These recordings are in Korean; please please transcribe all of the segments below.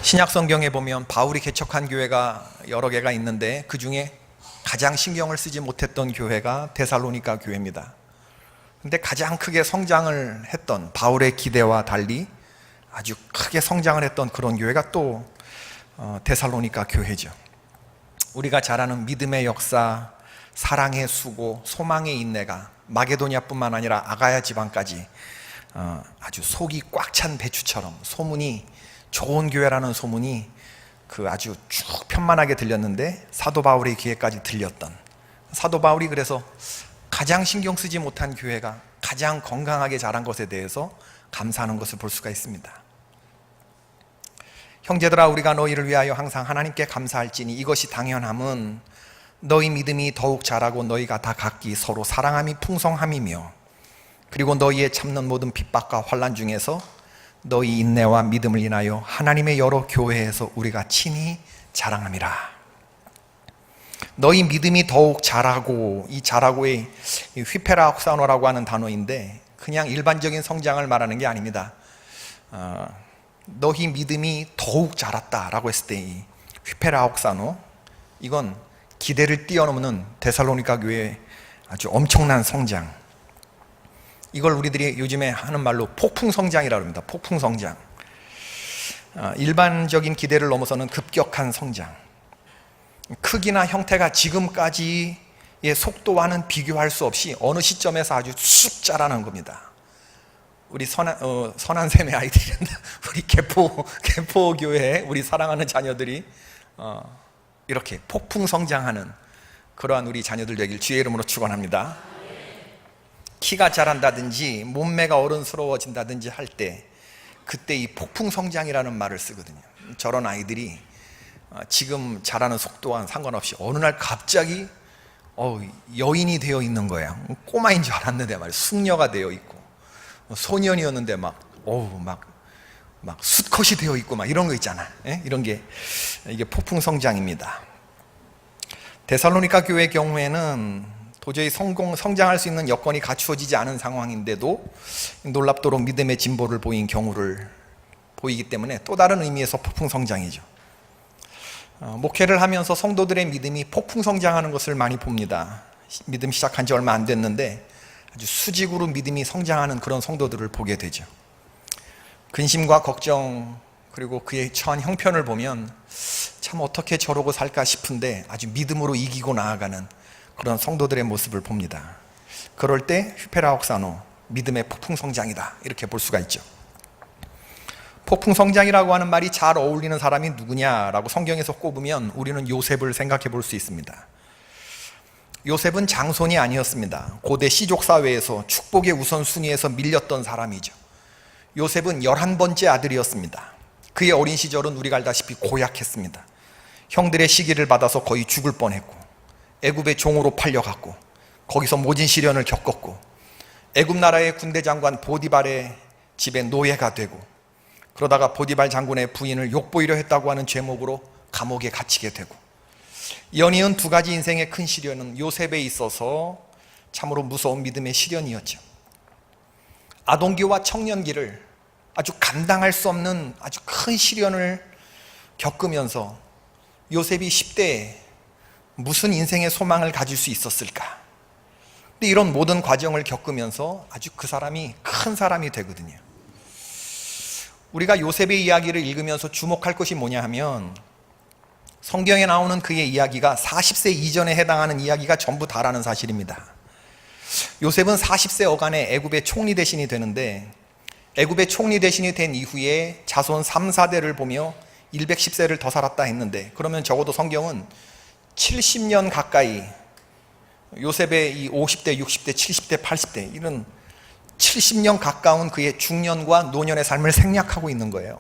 신약 성경에 보면 바울이 개척한 교회가 여러 개가 있는데 그 중에 가장 신경을 쓰지 못했던 교회가 데살로니가 교회입니다. 근데 가장 크게 성장을 했던 바울의 기대와 달리 아주 크게 성장을 했던 그런 교회가 또 데살로니가 교회죠. 우리가 잘 아는 믿음의 역사, 사랑의 수고, 소망의 인내가 마게도니아뿐만 아니라 아가야 지방까지 아주 속이 꽉 찬 배추처럼 소문이 좋은 교회라는 소문이 아주 쭉 편만하게 들렸는데 사도 바울의 귀에까지 들렸던, 사도 바울이 그래서 가장 신경 쓰지 못한 교회가 가장 건강하게 자란 것에 대해서 감사하는 것을 볼 수가 있습니다. 형제들아, 우리가 너희를 위하여 항상 하나님께 감사할지니 이것이 당연함은 너희 믿음이 더욱 자라고 너희가 다 각기 서로 사랑함이 풍성함이며, 그리고 너희의 참는 모든 핍박과 환난 중에서 너희 인내와 믿음을 인하여 하나님의 여러 교회에서 우리가 친히 자랑함이라. 너희 믿음이 더욱 자라고, 이 자라고의 휘페라옥사노라고 하는 단어인데 그냥 일반적인 성장을 말하는 게 아닙니다. 너희 믿음이 더욱 자랐다라고 했을 때 이 휘페라옥사노, 이건 기대를 뛰어넘는 데살로니가 교회의 아주 엄청난 성장, 이걸 우리들이 요즘에 하는 말로 폭풍성장이라고 합니다. 폭풍성장. 일반적인 기대를 넘어서는 급격한 성장. 크기나 형태가 지금까지의 속도와는 비교할 수 없이 어느 시점에서 아주 쑥 자라는 겁니다. 우리 선한샘의 아이들이, 우리 개포교회 우리 사랑하는 자녀들이 이렇게 폭풍성장하는 그러한 우리 자녀들 되길 주의 이름으로 축원합니다. 키가 자란다든지 몸매가 어른스러워진다든지 할 때 그때 이 폭풍성장이라는 말을 쓰거든요. 저런 아이들이 지금 자라는 속도와는 상관없이 어느 날 갑자기 여인이 되어 있는 거야. 꼬마인 줄 알았는데 말이야, 숙녀가 되어 있고, 소년이었는데 막 수컷이 되어 있고 막 이런 거 있잖아. 이런 게 이게 폭풍성장입니다. 데살로니가 교회의 경우에는 도저히 성장할 수 있는 여건이 갖추어지지 않은 상황인데도 놀랍도록 믿음의 진보를 보이기 때문에 또 다른 의미에서 폭풍성장이죠. 목회를 하면서 성도들의 믿음이 폭풍성장하는 것을 많이 봅니다. 믿음 시작한 지 얼마 안 됐는데 아주 수직으로 믿음이 성장하는 그런 성도들을 보게 되죠. 근심과 걱정 그리고 그의 처한 형편을 보면 참 어떻게 저러고 살까 싶은데 아주 믿음으로 이기고 나아가는 그런 성도들의 모습을 봅니다. 그럴 때 휘페라옥사노, 믿음의 폭풍성장이다, 이렇게 볼 수가 있죠. 폭풍성장이라고 하는 말이 잘 어울리는 사람이 누구냐라고 성경에서 꼽으면 우리는 요셉을 생각해 볼 수 있습니다. 요셉은 장손이 아니었습니다. 고대 시족사회에서 축복의 우선순위에서 밀렸던 사람이죠. 요셉은 11번째 아들이었습니다. 그의 어린 시절은 우리가 알다시피 고약했습니다. 형들의 시기를 받아서 거의 죽을 뻔했고, 애굽의 종으로 팔려갔고, 거기서 모진 시련을 겪었고, 애굽 나라의 군대 장관 보디발의 집에 노예가 되고, 그러다가 보디발 장군의 부인을 욕보이려 했다고 하는 죄목으로 감옥에 갇히게 되고, 연이은 두 가지 인생의 큰 시련은 요셉에 있어서 참으로 무서운 믿음의 시련이었죠. 아동기와 청년기를 아주 감당할 수 없는 아주 큰 시련을 겪으면서 요셉이 10대에 무슨 인생의 소망을 가질 수 있었을까? 근데 이런 모든 과정을 겪으면서 아주 그 사람이 큰 사람이 되거든요. 우리가 요셉의 이야기를 읽으면서 주목할 것이 뭐냐 하면 성경에 나오는 그의 이야기가 40세 이전에 해당하는 이야기가 전부 다라는 사실입니다. 요셉은 40세 어간에 애굽의 총리 대신이 되는데, 애굽의 총리 대신이 된 이후에 자손 3, 4대를 보며 110세를 더 살았다 했는데, 그러면 적어도 성경은 70년 가까이 요셉의 이 50대, 60대, 70대, 80대 이런 70년 가까운 그의 중년과 노년의 삶을 생략하고 있는 거예요.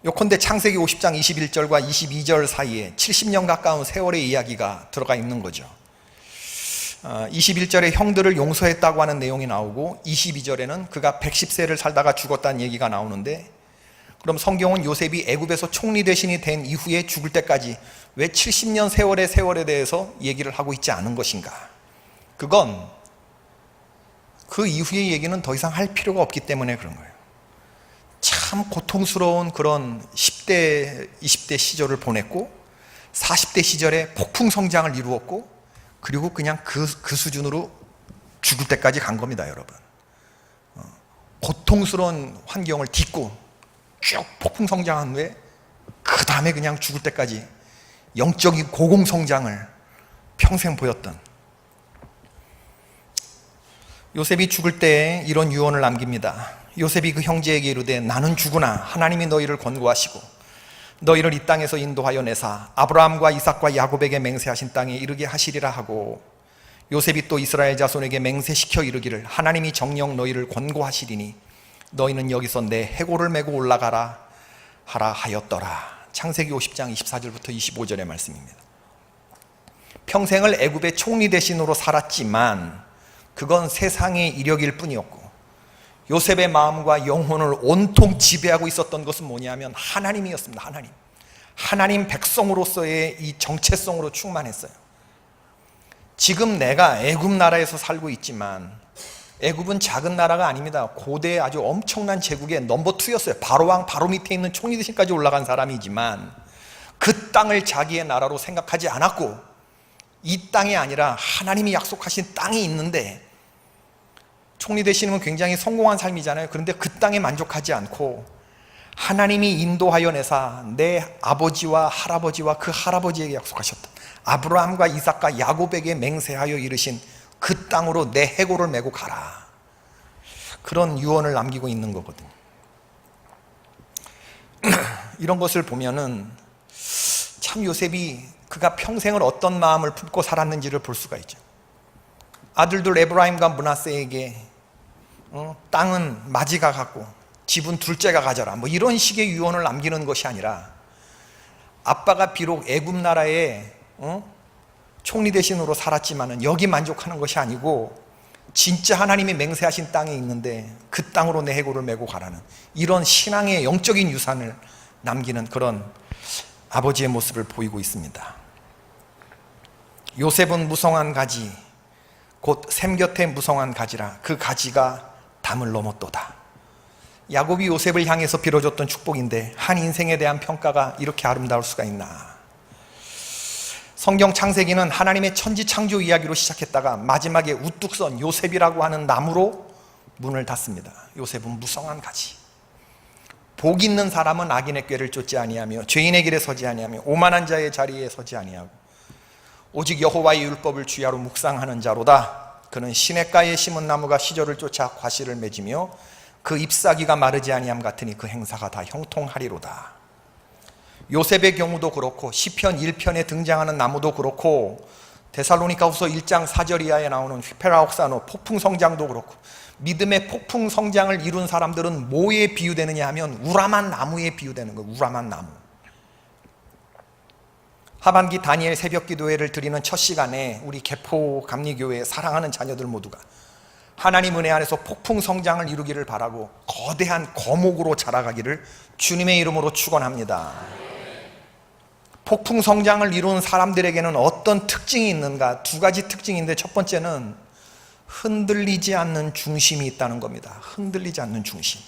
요컨대 창세기 50장 21절과 22절 사이에 70년 가까운 세월의 이야기가 들어가 있는 거죠. 21절에 형들을 용서했다고 하는 내용이 나오고 22절에는 그가 110세를 살다가 죽었다는 얘기가 나오는데, 그럼 성경은 요셉이 애굽에서 총리 대신이 된 이후에 죽을 때까지 왜 70년 세월에 대해서 얘기를 하고 있지 않은 것인가? 그건 그 이후의 얘기는 더 이상 할 필요가 없기 때문에 그런 거예요. 참 고통스러운 그런 10대, 20대 시절을 보냈고 40대 시절에 폭풍 성장을 이루었고 그리고 그냥 그 수준으로 죽을 때까지 간 겁니다, 여러분. 고통스러운 환경을 딛고 쭉 폭풍 성장한 후에 그 다음에 그냥 죽을 때까지 영적인 고공 성장을 평생 보였던 요셉이 죽을 때 이런 유언을 남깁니다. 요셉이 그 형제에게 이르되 나는 죽으나 하나님이 너희를 권고하시고 너희를 이 땅에서 인도하여 내사 아브라함과 이삭과 야곱에게 맹세하신 땅에 이르게 하시리라 하고 요셉이 또 이스라엘 자손에게 맹세시켜 이르기를 하나님이 정녕 너희를 권고하시리니 너희는 여기서 내 해골을 메고 올라가라 하라 하였더라. 창세기 50장 24절부터 25절의 말씀입니다. 평생을 애굽의 총리 대신으로 살았지만 그건 세상의 이력일 뿐이었고 요셉의 마음과 영혼을 온통 지배하고 있었던 것은 뭐냐면 하나님이었습니다. 하나님 백성으로서의 이 정체성으로 충만했어요. 지금 내가 애굽 나라에서 살고 있지만 애굽은 작은 나라가 아닙니다. 고대 아주 엄청난 제국의 넘버 2였어요. 바로왕 바로 밑에 있는 총리 대신까지 올라간 사람이지만 그 땅을 자기의 나라로 생각하지 않았고 이 땅이 아니라 하나님이 약속하신 땅이 있는데 총리 되시는 건 굉장히 성공한 삶이잖아요. 그런데 그 땅에 만족하지 않고 하나님이 인도하여 내사 내 아버지와 할아버지와 그 할아버지에게 약속하셨던 아브라함과 이삭과 야곱에게 맹세하여 이르신 그 땅으로 내 해골을 메고 가라. 그런 유언을 남기고 있는 거거든요. 이런 것을 보면은 참 요셉이 그가 평생을 어떤 마음을 품고 살았는지를 볼 수가 있죠. 아들들 에브라임과 므낫세에게 땅은 마지가 갖고 집은 둘째가 가져라 뭐 이런 식의 유언을 남기는 것이 아니라 아빠가 비록 애굽 나라에 총리 대신으로 살았지만은 여기 만족하는 것이 아니고 진짜 하나님이 맹세하신 땅에 있는데 그 땅으로 내 해골을 메고 가라는 이런 신앙의 영적인 유산을 남기는 그런 아버지의 모습을 보이고 있습니다. 요셉은 무성한 가지 곧 샘 곁에 무성한 가지라 그 가지가 담을 넘었도다. 야곱이 요셉을 향해서 빌어줬던 축복인데 한 인생에 대한 평가가 이렇게 아름다울 수가 있나. 성경 창세기는 하나님의 천지 창조 이야기로 시작했다가 마지막에 우뚝 선 요셉이라고 하는 나무로 문을 닫습니다. 요셉은 무성한 가지. 복 있는 사람은 악인의 꾀를 쫓지 아니하며 죄인의 길에 서지 아니하며 오만한 자의 자리에 서지 아니하고 오직 여호와의 율법을 주야로 묵상하는 자로다. 그는 시냇가에 심은 나무가 시절을 쫓아 과실을 맺으며 그 잎사귀가 마르지 아니함 같으니 그 행사가 다 형통하리로다. 요셉의 경우도 그렇고 시편 1편에 등장하는 나무도 그렇고 데살로니가후서 1장 4절 이하에 나오는 휘페라옥사노 폭풍 성장도 그렇고 믿음의 폭풍 성장을 이룬 사람들은 뭐에 비유되느냐 하면 우람한 나무에 비유되는 거예요. 우람한 나무. 하반기 다니엘 새벽 기도회를 드리는 첫 시간에 우리 개포 감리교회 사랑하는 자녀들 모두가 하나님 은혜 안에서 폭풍 성장을 이루기를 바라고 거대한 거목으로 자라가기를 주님의 이름으로 축원합니다. 폭풍 성장을 이룬 사람들에게는 어떤 특징이 있는가? 두 가지 특징인데 첫 번째는 흔들리지 않는 중심이 있다는 겁니다. 흔들리지 않는 중심.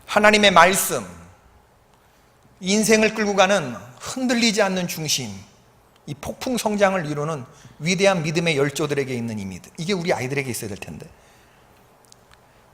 하나님의 말씀, 인생을 끌고 가는 흔들리지 않는 중심, 이 폭풍 성장을 이루는 위대한 믿음의 열조들에게 있는 이 믿음, 이게 우리 아이들에게 있어야 될 텐데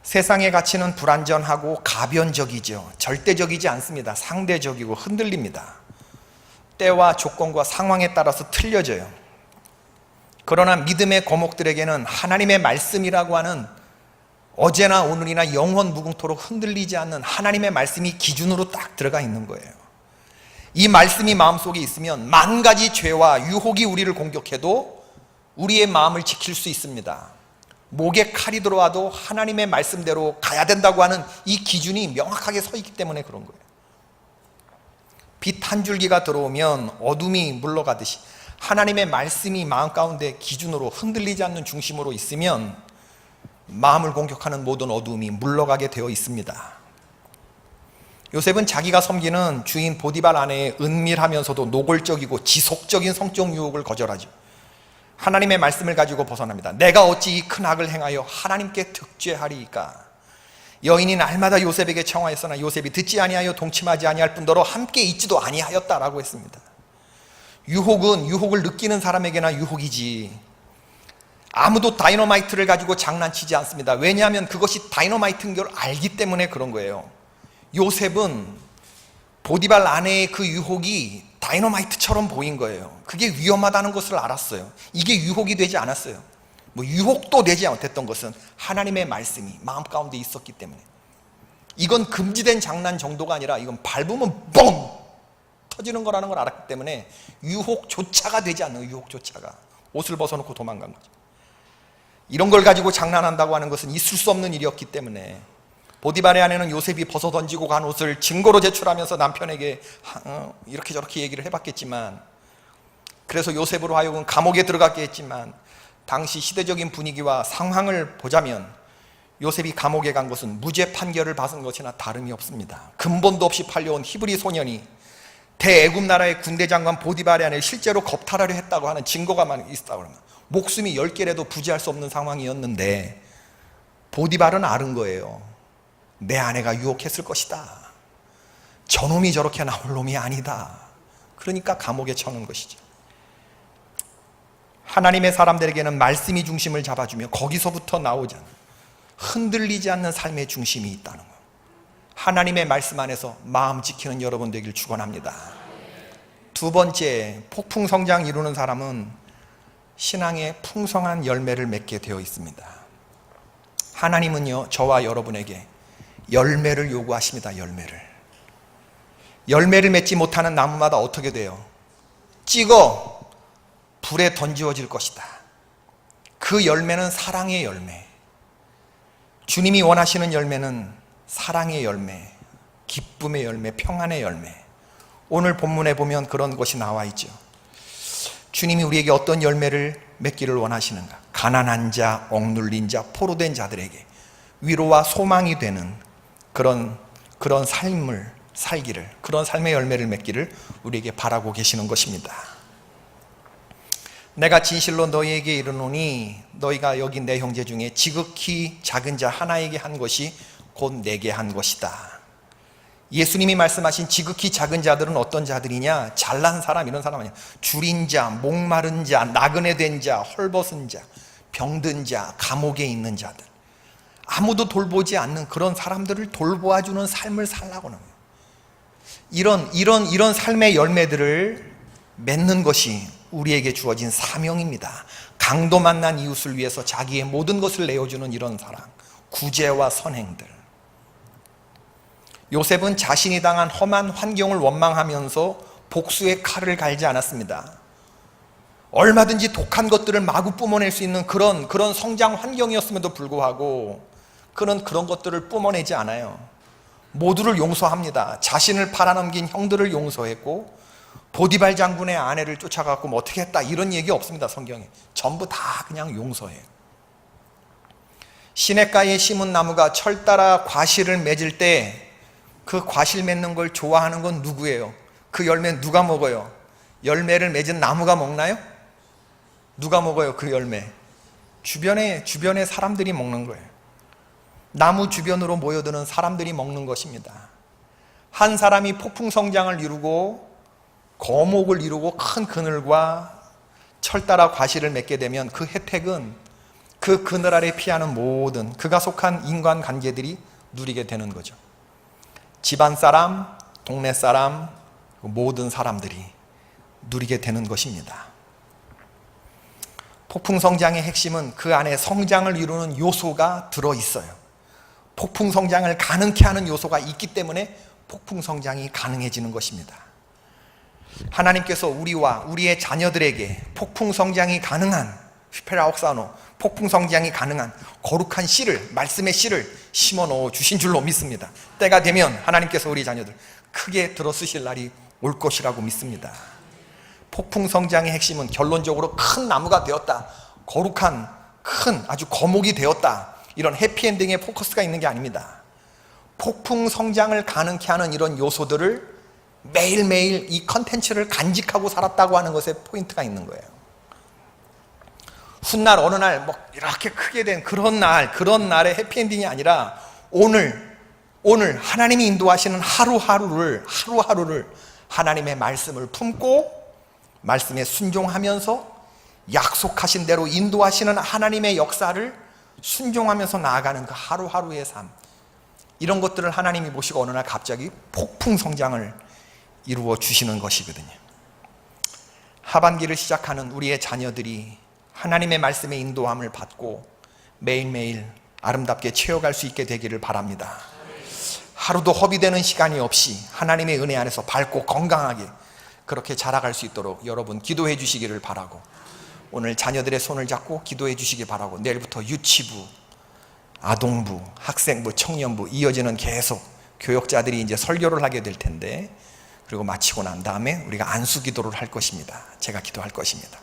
세상의 가치는 불완전하고 가변적이죠. 절대적이지 않습니다. 상대적이고 흔들립니다. 때와 조건과 상황에 따라서 틀려져요. 그러나 믿음의 거목들에게는 하나님의 말씀이라고 하는 어제나 오늘이나 영원 무궁토록 흔들리지 않는 하나님의 말씀이 기준으로 딱 들어가 있는 거예요. 이 말씀이 마음속에 있으면 만 가지 죄와 유혹이 우리를 공격해도 우리의 마음을 지킬 수 있습니다. 목에 칼이 들어와도 하나님의 말씀대로 가야 된다고 하는 이 기준이 명확하게 서 있기 때문에 그런 거예요. 빛 한 줄기가 들어오면 어둠이 물러가듯이 하나님의 말씀이 마음 가운데 기준으로 흔들리지 않는 중심으로 있으면 마음을 공격하는 모든 어둠이 물러가게 되어 있습니다. 요셉은 자기가 섬기는 주인 보디발 아내의 은밀하면서도 노골적이고 지속적인 성적 유혹을 거절하죠. 하나님의 말씀을 가지고 벗어납니다. 내가 어찌 이 큰 악을 행하여 하나님께 득죄하리이까. 여인이 날마다 요셉에게 청하였으나 요셉이 듣지 아니하여 동침하지 아니할 뿐더러 함께 있지도 아니하였다라고 했습니다. 유혹은 유혹을 느끼는 사람에게나 유혹이지, 아무도 다이너마이트를 가지고 장난치지 않습니다. 왜냐하면 그것이 다이너마이트인 걸 알기 때문에 그런 거예요. 요셉은 보디발 아내의 그 유혹이 다이너마이트처럼 보인 거예요. 그게 위험하다는 것을 알았어요. 이게 유혹이 되지 않았어요. 유혹도 되지 못했던 것은 하나님의 말씀이 마음 가운데 있었기 때문에. 이건 금지된 장난 정도가 아니라 이건 밟으면 뻥 터지는 거라는 걸 알았기 때문에 유혹조차가 되지 않는, 유혹조차가. 옷을 벗어놓고 도망간 거죠. 이런 걸 가지고 장난한다고 하는 것은 있을 수 없는 일이었기 때문에 보디발의 아내는 요셉이 벗어 던지고 간 옷을 증거로 제출하면서 남편에게 이렇게 저렇게 얘기를 해봤겠지만, 그래서 요셉으로 하여금 감옥에 들어갔게 했지만, 당시 시대적인 분위기와 상황을 보자면 요셉이 감옥에 간 것은 무죄 판결을 받은 것이나 다름이 없습니다. 근본도 없이 팔려온 히브리 소년이 대애굽 나라의 군대 장관 보디발의 아내를 실제로 겁탈하려 했다고 하는 증거가 있다고 합니다. 목숨이 10개라도 부지할 수 없는 상황이었는데 보디발은 아는 거예요. 내 아내가 유혹했을 것이다. 저놈이 저렇게 나올 놈이 아니다. 그러니까 감옥에 쳐놓은 것이죠. 하나님의 사람들에게는 말씀이 중심을 잡아주며 거기서부터 나오지 않는, 흔들리지 않는 삶의 중심이 있다는 것. 하나님의 말씀 안에서 마음 지키는 여러분 되길 축원합니다. 두 번째, 폭풍 성장 이루는 사람은 신앙의 풍성한 열매를 맺게 되어 있습니다. 하나님은요, 저와 여러분에게 열매를 요구하십니다. 열매를 맺지 못하는 나무마다 어떻게 돼요? 찍어 불에 던지어질 것이다. 그 열매는 사랑의 열매. 주님이 원하시는 열매는 사랑의 열매, 기쁨의 열매, 평안의 열매. 오늘 본문에 보면 그런 것이 나와 있죠. 주님이 우리에게 어떤 열매를 맺기를 원하시는가? 가난한 자, 억눌린 자, 포로된 자들에게 위로와 소망이 되는 그런 삶을 살기를, 그런 삶의 열매를 맺기를 우리에게 바라고 계시는 것입니다. 내가 진실로 너희에게 이르노니 너희가 여기 내 형제 중에 지극히 작은 자 하나에게 한 것이 곧 내게 한 것이다. 예수님이 말씀하신 지극히 작은 자들은 어떤 자들이냐? 잘난 사람, 이런 사람 아니야. 줄인 자, 목마른 자, 나그네 된 자, 헐벗은 자, 병든 자, 감옥에 있는 자들, 아무도 돌보지 않는 그런 사람들을 돌보아주는 삶을 살라고 하는 거예요. 이런 삶의 열매들을 맺는 것이 우리에게 주어진 사명입니다. 강도 만난 이웃을 위해서 자기의 모든 것을 내어주는 이런 사랑, 구제와 선행들. 요셉은 자신이 당한 험한 환경을 원망하면서 복수의 칼을 갈지 않았습니다. 얼마든지 독한 것들을 마구 뿜어낼 수 있는 그런 성장 환경이었음에도 불구하고 그는 그런 것들을 뿜어내지 않아요. 모두를 용서합니다. 자신을 팔아넘긴 형들을 용서했고, 보디발 장군의 아내를 쫓아가고 뭐 어떻게 했다 이런 얘기 없습니다. 성경에 전부 다 그냥 용서해요. 시냇가에 심은 나무가 철 따라 과실을 맺을 때 그 과실 맺는 걸 좋아하는 건 누구예요? 그 열매는 누가 먹어요? 열매를 맺은 나무가 먹나요? 누가 먹어요? 그 열매 주변에 사람들이 먹는 거예요. 나무 주변으로 모여드는 사람들이 먹는 것입니다. 한 사람이 폭풍 성장을 이루고 거목을 이루고 큰 그늘과 철 따라 과실을 맺게 되면 그 혜택은 그 그늘 아래 피하는 모든 그가 속한 인간관계들이 누리게 되는 거죠. 집안 사람, 동네 사람, 모든 사람들이 누리게 되는 것입니다. 폭풍 성장의 핵심은 그 안에 성장을 이루는 요소가 들어있어요. 폭풍 성장을 가능케 하는 요소가 있기 때문에 폭풍 성장이 가능해지는 것입니다. 하나님께서 우리와 우리의 자녀들에게 폭풍 성장이 가능한 휘페라옥사노, 폭풍 성장이 가능한 거룩한 씨를, 말씀의 씨를 심어 넣어 주신 줄로 믿습니다. 때가 되면 하나님께서 우리 자녀들 크게 들어 쓰실 날이 올 것이라고 믿습니다. 폭풍 성장의 핵심은 결론적으로 큰 나무가 되었다, 거룩한 큰 아주 거목이 되었다, 이런 해피엔딩에 포커스가 있는 게 아닙니다. 폭풍 성장을 가능케 하는 이런 요소들을 매일매일 이 컨텐츠를 간직하고 살았다고 하는 것에 포인트가 있는 거예요. 훗날 어느 날 뭐 이렇게 크게 된 그런 날의 해피엔딩이 아니라 오늘 하나님이 인도하시는 하루하루를 하나님의 말씀을 품고 말씀에 순종하면서 약속하신 대로 인도하시는 하나님의 역사를 순종하면서 나아가는 그 하루하루의 삶, 이런 것들을 하나님이 보시고 어느 날 갑자기 폭풍 성장을 이루어 주시는 것이거든요. 하반기를 시작하는 우리의 자녀들이 하나님의 말씀의 인도함을 받고 매일매일 아름답게 채워갈 수 있게 되기를 바랍니다. 하루도 허비되는 시간이 없이 하나님의 은혜 안에서 밝고 건강하게 그렇게 자라갈 수 있도록 여러분 기도해 주시기를 바라고, 오늘 자녀들의 손을 잡고 기도해 주시기 바라고, 내일부터 유치부, 아동부, 학생부, 청년부 이어지는 계속 교역자들이 이제 설교를 하게 될 텐데, 그리고 마치고 난 다음에 우리가 안수 기도를 할 것입니다. 제가 기도할 것입니다.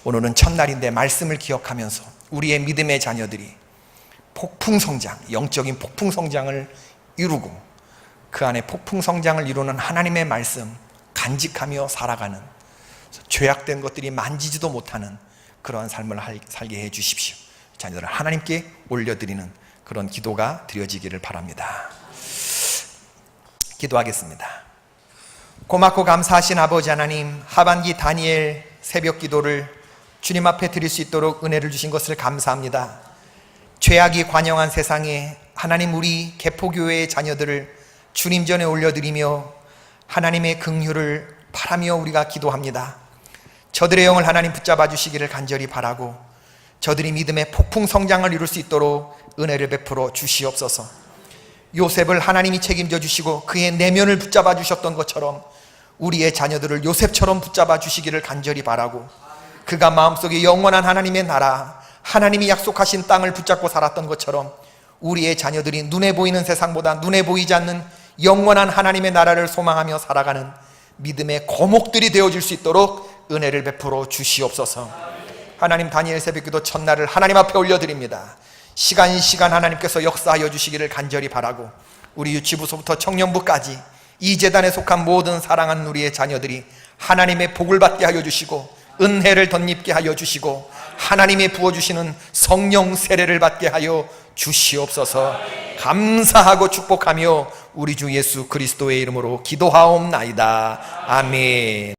오늘은 첫날인데 말씀을 기억하면서 우리의 믿음의 자녀들이 폭풍성장, 영적인 폭풍성장을 이루고 그 안에 폭풍성장을 이루는 하나님의 말씀 간직하며 살아가는, 죄악된 것들이 만지지도 못하는 그러한 삶을 살게 해 주십시오. 자녀들을 하나님께 올려드리는 그런 기도가 드려지기를 바랍니다. 기도하겠습니다. 고맙고 감사하신 아버지 하나님, 하반기 다니엘 새벽 기도를 주님 앞에 드릴 수 있도록 은혜를 주신 것을 감사합니다. 죄악이 관영한 세상에 하나님, 우리 개포교회의 자녀들을 주님 전에 올려드리며 하나님의 긍휼을 바라며 우리가 기도합니다. 저들의 영을 하나님 붙잡아 주시기를 간절히 바라고, 저들이 믿음의 폭풍 성장을 이룰 수 있도록 은혜를 베풀어 주시옵소서. 요셉을 하나님이 책임져 주시고 그의 내면을 붙잡아 주셨던 것처럼 우리의 자녀들을 요셉처럼 붙잡아 주시기를 간절히 바라고, 그가 마음속에 영원한 하나님의 나라, 하나님이 약속하신 땅을 붙잡고 살았던 것처럼 우리의 자녀들이 눈에 보이는 세상보다 눈에 보이지 않는 영원한 하나님의 나라를 소망하며 살아가는 믿음의 거목들이 되어줄 수 있도록 은혜를 베풀어 주시옵소서. 하나님, 다니엘 새벽기도 첫날을 하나님 앞에 올려드립니다. 시간 하나님께서 역사하여 주시기를 간절히 바라고, 우리 유치부서부터 청년부까지 이 재단에 속한 모든 사랑하는 우리의 자녀들이 하나님의 복을 받게 하여 주시고 은혜를 덧입게 하여 주시고 하나님이 부어주시는 성령 세례를 받게 하여 주시옵소서. 감사하고 축복하며 우리 주 예수 그리스도의 이름으로 기도하옵나이다. 아멘.